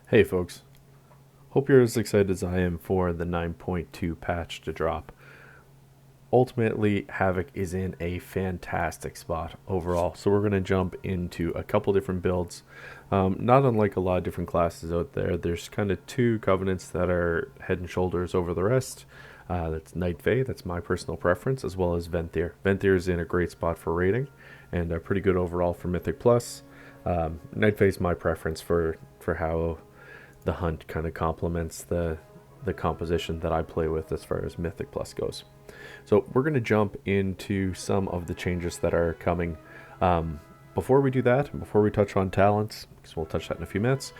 Hey folks, hope you're as excited as I am for the 9.2 patch to drop. Ultimately, Havoc is in a fantastic spot overall, so we're going to jump into a couple different builds. Not unlike a lot of different classes out there, there's kind of two covenants that are head and shoulders over the rest. That's Night Fae, that's my personal preference, as well as Venthyr. Venthyr is in a great spot for rating, and pretty good overall for Mythic Plus. Night Fae is my preference for how the hunt kind of complements the composition that I play with as far as Mythic Plus goes. So we're going to jump into some of the changes that are coming. Before we do that, before we touch on talents, because we'll touch that in a few minutes,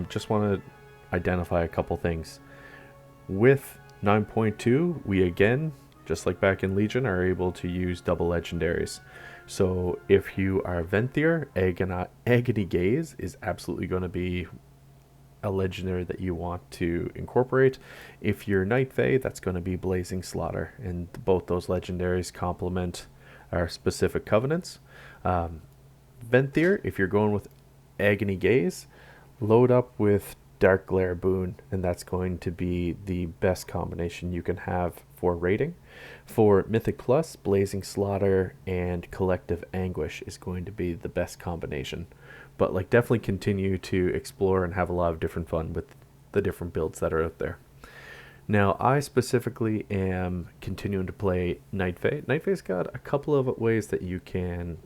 just want to identify a couple things. With 9.2, we again, just like back in Legion, are able to use double legendaries. So if you are Venthyr, Agony Gaze is absolutely going to be a legendary that you want to incorporate. If you're Night Fae, that's going to be Blazing Slaughter, and both those legendaries complement our specific covenants. Venthyr, if you're going with Agony Gaze, load up with Dark Glare Boon, and that's going to be the best combination you can have for rating. For Mythic Plus, Blazing Slaughter and Collective Anguish is going to be the best combination. But like, definitely continue to explore and have a lot of different fun with the different builds that are out there. Now, I specifically am continuing to play Night Fae. Night Fae's got a couple of ways that you can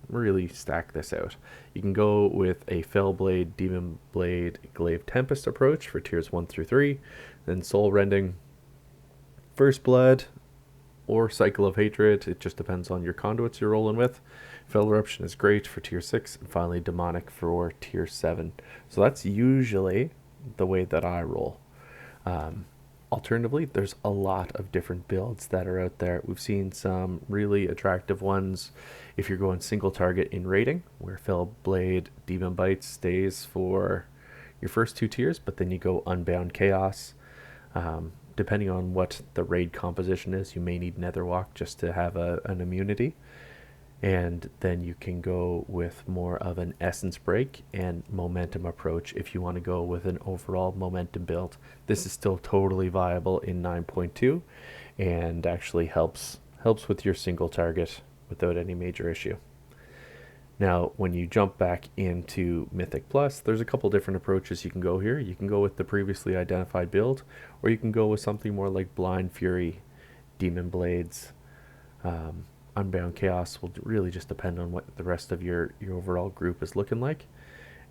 really stack this out. You can go with a Fellblade, Demon Blade, Glaive Tempest approach for tiers 1 through 3, then Soul Rending, First Blood, or Cycle of Hatred. It just depends on your conduits you're rolling with. Fell Eruption is great for tier 6, and finally Demonic for tier 7. So that's usually the way that I roll. Alternatively, there's a lot of different builds that are out there. We've seen some really attractive ones if you're going single target in rating, where Fell Blade Demon Bite stays for your first two tiers, but then you go Unbound Chaos. Depending on what the raid composition is, you may need Netherwalk just to have an immunity. And then you can go with more of an essence break and momentum approach if you want to go with an overall momentum build. This is still totally viable in 9.2 and actually helps with your single target without any major issue. Now, when you jump back into Mythic Plus, there's a couple different approaches you can go here. You can go with the previously identified build, or you can go with something more like Blind Fury, Demon Blades. Unbound Chaos will really just depend on what the rest of your overall group is looking like.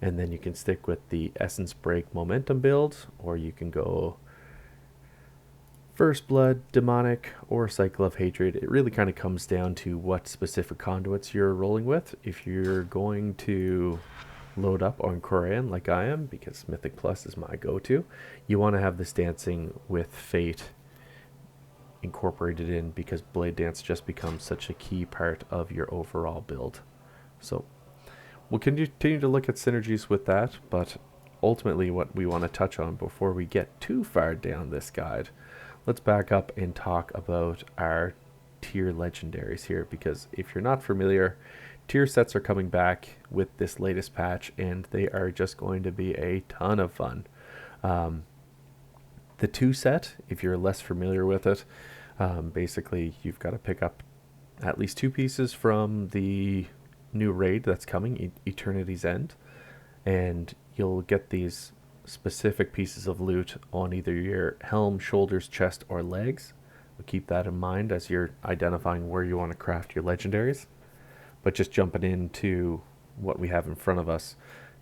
And then you can stick with the Essence Break Momentum build, or you can go First Blood, Demonic, or Cycle of Hatred. It really kind of comes down to what specific conduits you're rolling with. If you're going to load up on Korean like I am, because Mythic Plus is my go-to, you want to have this Dancing with Fate incorporated in, because Blade Dance just becomes such a key part of your overall build. So we'll continue to look at synergies with that, but ultimately what we want to touch on before we get too far down this guide, let's back up and talk about our tier legendaries here, because if you're not familiar, tier sets are coming back with this latest patch, and they are just going to be a ton of fun. The 2 set, if you're less familiar with it, basically you've got to pick up at least 2 pieces from the new raid that's coming, Eternity's End, and you'll get these specific pieces of loot on either your helm, shoulders, chest, or legs. We'll keep that in mind as you're identifying where you want to craft your legendaries. But just jumping into what we have in front of us,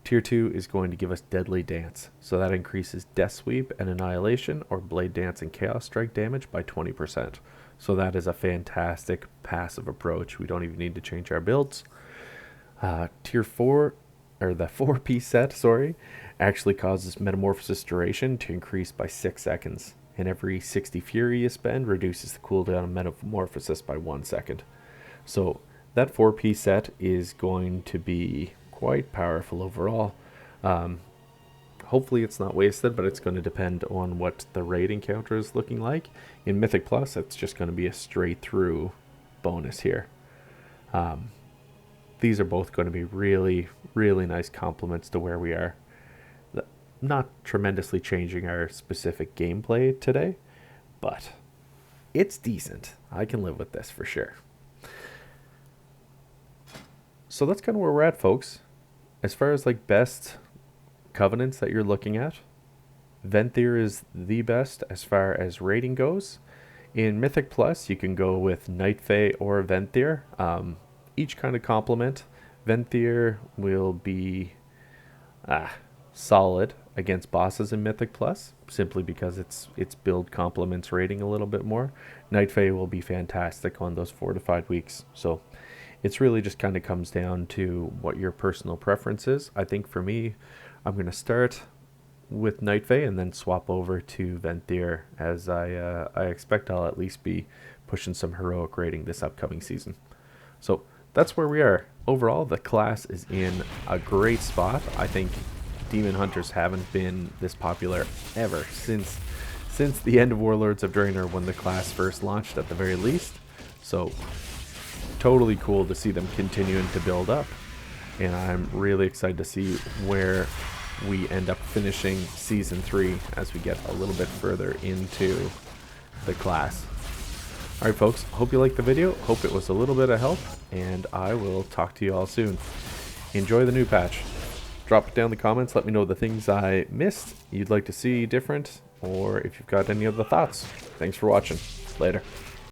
Tier 2 is going to give us Deadly Dance, so that increases Death Sweep and Annihilation, or Blade Dance and Chaos Strike damage by 20%. So that is a fantastic passive approach. We don't even need to change our builds. Tier 4, or the 4-piece set, actually causes Metamorphosis duration to increase by 6 seconds, and every 60 Fury you spend reduces the cooldown of Metamorphosis by 1 second. So that 4-piece set is going to be quite powerful overall. Hopefully it's not wasted, but it's going to depend on what the raid encounter is looking like. In Mythic Plus, it's just going to be a straight through bonus here. These are both going to be really, really nice complements to where we are. not tremendously changing our specific gameplay today, but it's decent. I can live with this for sure. So that's kind of where we're at, folks. As far as like best covenants that you're looking at, Venthyr is the best as far as rating goes. In Mythic Plus, you can go with Night Fae or Venthyr. Each kind of complement. Venthyr will be solid against bosses in Mythic Plus, simply because its build complements rating a little bit more. Night Fae will be fantastic on those fortified weeks. So it's really just kind of comes down to what your personal preference is. I think for me, I'm going to start with Night Fae and then swap over to Venthyr, as I expect I'll at least be pushing some heroic rating this upcoming season. So that's where we are. Overall, the class is in a great spot. I think Demon Hunters haven't been this popular ever since the end of Warlords of Draenor, when the class first launched at the very least. So totally cool to see them continuing to build up, and I'm really excited to see where we end up finishing Season 3 as we get a little bit further into the class. Alright folks, hope you liked the video, hope it was a little bit of help, and I will talk to you all soon. Enjoy the new patch. Drop it down in the comments, let me know the things I missed, you'd like to see different, or if you've got any other thoughts. Thanks for watching. Later.